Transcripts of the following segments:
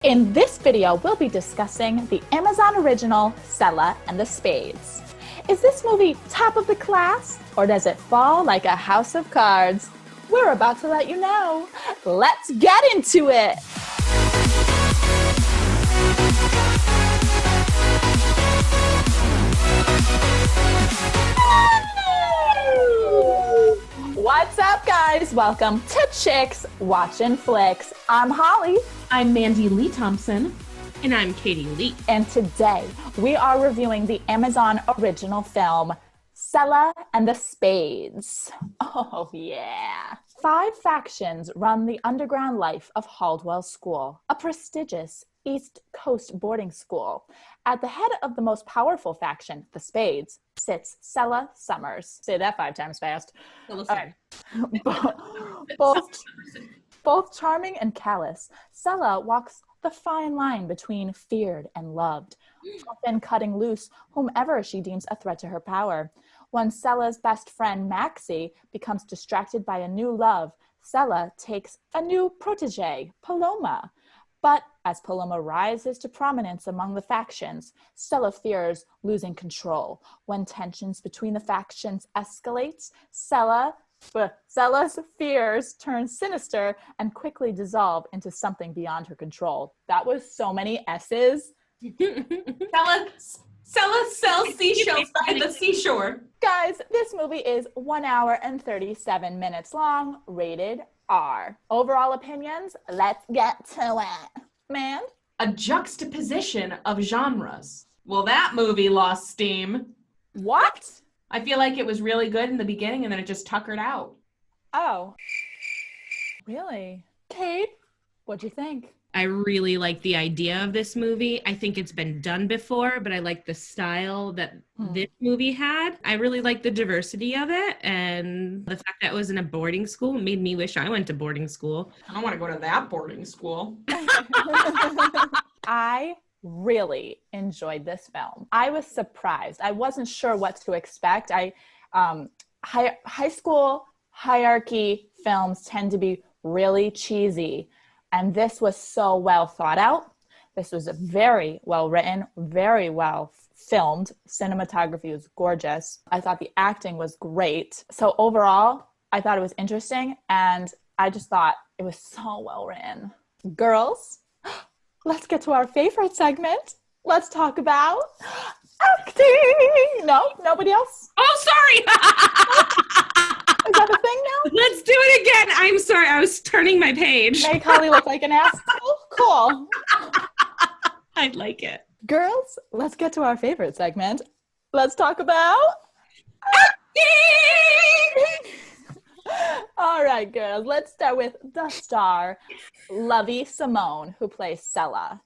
In this video, we'll be discussing the Amazon original, Selah and the Spades. Is this movie top of the class, or does it fall like a house of cards? We're about to let you know. Let's get into it! What's up, guys? Welcome to Chicks Watchin' Flicks. I'm Holly. I'm Mandy Lee Thompson. And I'm Katie Lee. And today we are reviewing the Amazon original film, Selah and the Spades. Oh, yeah. 5 factions run the underground life of Haldwell School, a prestigious East Coast boarding school. At the head of the most powerful faction, the Spades, sits Selah Summers. Say that 5 times fast. Right. Both charming and callous, Selah walks the fine line between feared and loved, often cutting loose whomever she deems a threat to her power. When Selah's best friend, Maxie, becomes distracted by a new love, Selah takes a new protege, Paloma. But as Paloma rises to prominence among the factions, Selah fears losing control. When tensions between the factions escalates, Selah's fears turn sinister and quickly dissolve into something beyond her control. That was so many S's. Selah sells seashells by the seashore. Guys, this movie is 1 hour and 37 minutes long, rated R. Overall opinions? Let's get to it. Man? A juxtaposition of genres. Well, that movie lost steam. What? I feel like it was really good in the beginning and then it just tuckered out. Oh. Really? Kate, what'd you think? I really like the idea of this movie. I think it's been done before, but I like the style that this movie had. I really like the diversity of it, and the fact that it was in a boarding school made me wish I went to boarding school. I don't want to go to that boarding school. I really enjoyed this film. I was surprised. I wasn't sure what to expect. High school hierarchy films tend to be really cheesy. And this was so well thought out. This was very well written, very well filmed. Cinematography was gorgeous. I thought the acting was great. So overall, I thought it was interesting. And I just thought it was so well written. Girls, let's get to our favorite segment. Let's talk about acting. No, nobody else? Oh, sorry. Is that a thing now? Let's do it again. I'm sorry. I was turning my page. Make Holly look like an asshole? Cool. I like it. Girls, let's get to our favorite segment. Let's talk about acting. All right, girls. Let's start with the star, Lovey Simone, who plays Selah.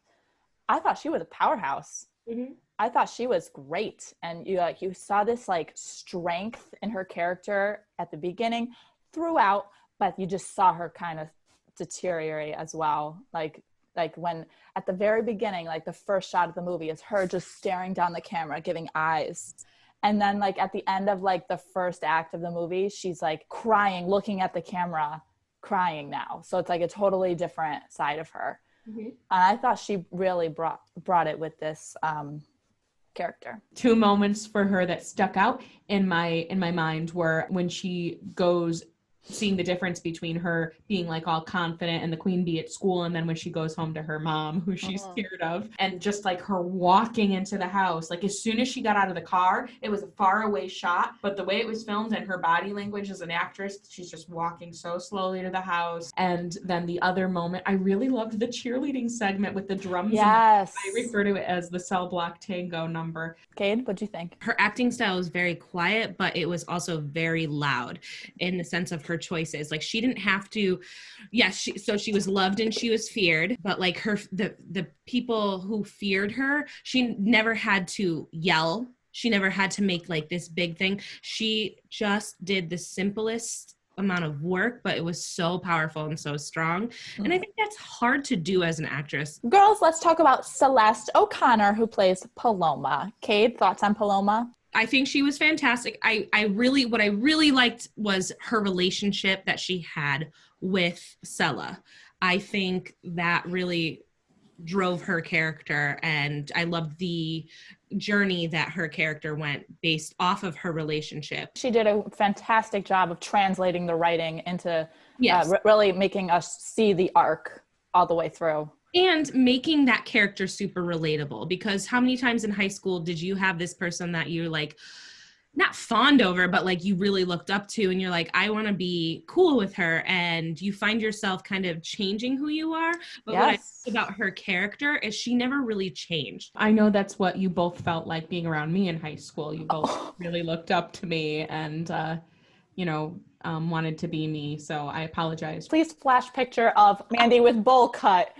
I thought she was a powerhouse. Mm-hmm. I thought she was great, and you saw this strength in her character at the beginning, throughout, but you just saw her kind of deteriorate as well. Like when at the very beginning, the first shot of the movie is her just staring down the camera, giving eyes, and then at the end of the first act of the movie, she's crying, looking at the camera, crying now. So it's a totally different side of her, and I thought she really brought it with this. Character. 2 moments for her that stuck out in my mind were when she goes seeing the difference between her being all confident and the queen bee at school, and then when she goes home to her mom, who she's scared of, and just her walking into the house. As soon as she got out of the car, it was a far away shot, but the way it was filmed and her body language as an actress, she's just walking so slowly to the house. And then the other moment, I really loved the cheerleading segment with the drums. Yes. I refer to it as the cell block tango number. Kate, what'd you think? Her acting style was very quiet, but it was also very loud in the sense of her choices. She didn't have to, so she was loved and she was feared, but the people who feared her, she never had to yell. She never had to make this big thing. She just did the simplest amount of work, but it was so powerful and so strong. And I think that's hard to do as an actress. Girls, let's talk about Celeste O'Connor, who plays Paloma. Kate, thoughts on Paloma? I think she was fantastic. What I really liked was her relationship that she had with Selah. I think that really drove her character, and I loved the journey that her character went based off of her relationship. She did a fantastic job of translating the writing into Yes. Really making us see the arc all the way through. And making that character super relatable, because how many times in high school did you have this person that you're like, not fond over, but like you really looked up to, and you're like, I want to be cool with her, and you find yourself kind of changing who you are. But what I like about her character is she never really changed. I know that's what you both felt like being around me in high school. You both really looked up to me and, wanted to be me. So I apologize. Please flash picture of Mandy with bowl cut.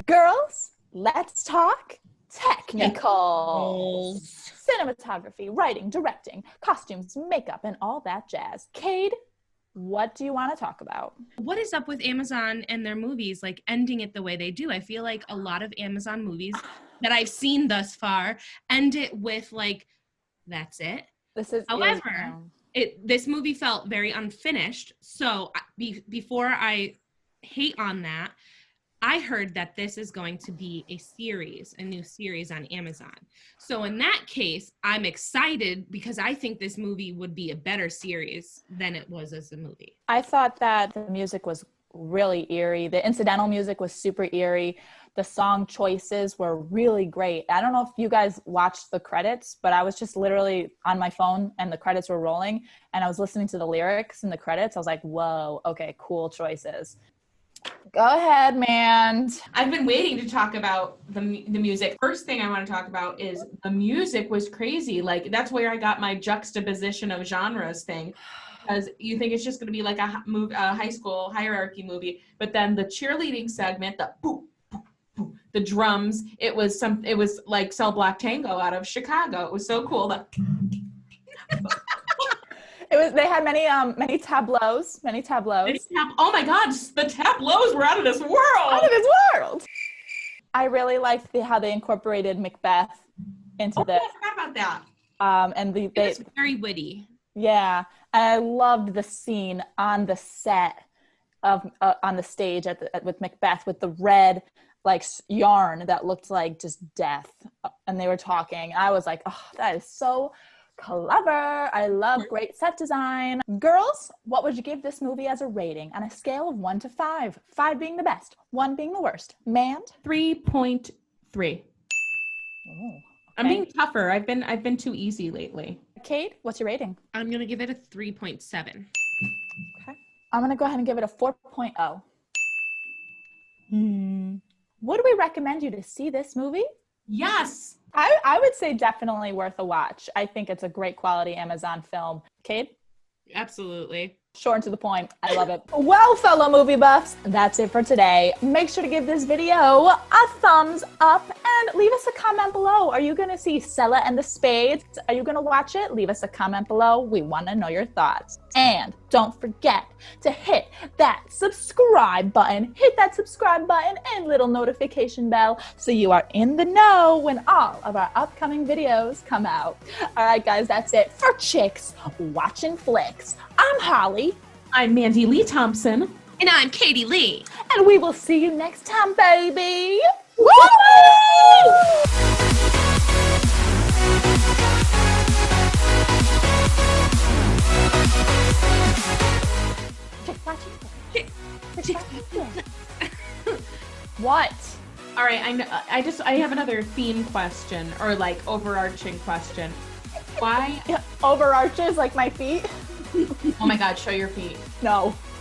Girls, let's talk technicals. Cinematography, writing, directing, costumes, makeup, and all that jazz. Cade, what do you want to talk about? What is up with Amazon and their movies, like ending it the way they do? I feel like a lot of Amazon movies that I've seen thus far end it with like, that's it. However, this movie felt very unfinished. So before I hate on that, I heard that this is going to be a new series on Amazon. So in that case, I'm excited because I think this movie would be a better series than it was as a movie. I thought that the music was really eerie. The incidental music was super eerie. The song choices were really great. I don't know if you guys watched the credits, but I was just literally on my phone and the credits were rolling and I was listening to the lyrics in the credits. I was like, whoa, okay, cool choices. Go ahead, man. I've been waiting to talk about the music. First thing I want to talk about is the music was crazy. Like, that's where I got my juxtaposition of genres thing. Because you think it's just going to be like a high school hierarchy movie, but then the cheerleading segment, the boop, boop, boop, the drums, it was like Cell Block Tango out of Chicago. It was so cool. They had many tableaus. Oh my God, the tableaus were out of this world. I really liked how they incorporated Macbeth into this. I forgot about that. It was very witty. Yeah, and I loved the scene on the set of on the stage with Macbeth with the red like yarn that looked like just death, and they were talking. I was like, oh, that is so clever. I love great set design. Girls, what would you give this movie as a rating on a scale of 1 to 5? 5 being the best, 1 being the worst. Mand? 3.3. Oh, I'm being tougher. I've been too easy lately. Kate, what's your rating? I'm going to give it a 3.7. Okay. I'm going to go ahead and give it a 4.0. Would we recommend you to see this movie? Yes. I would say definitely worth a watch. I think it's a great quality Amazon film. Kate? Absolutely. Short and to the point. I love it. Well, fellow movie buffs, that's it for today. Make sure to give this video a thumbs up and leave us a comment below. Are you going to see Selah and the Spades? Are you going to watch it? Leave us a comment below. We want to know your thoughts. And don't forget to hit that subscribe button. Hit that subscribe button and little notification bell so you are in the know when all of our upcoming videos come out. All right, guys, that's it for Chicks Watching Flicks. I'm Holly. I'm Mandy Lee Thompson. And I'm Katie Lee. And we will see you next time, baby. Woo! What? All right, I know. I have another theme question or like overarching question. Why? Overarches like my feet? Oh my God, show your feet. No.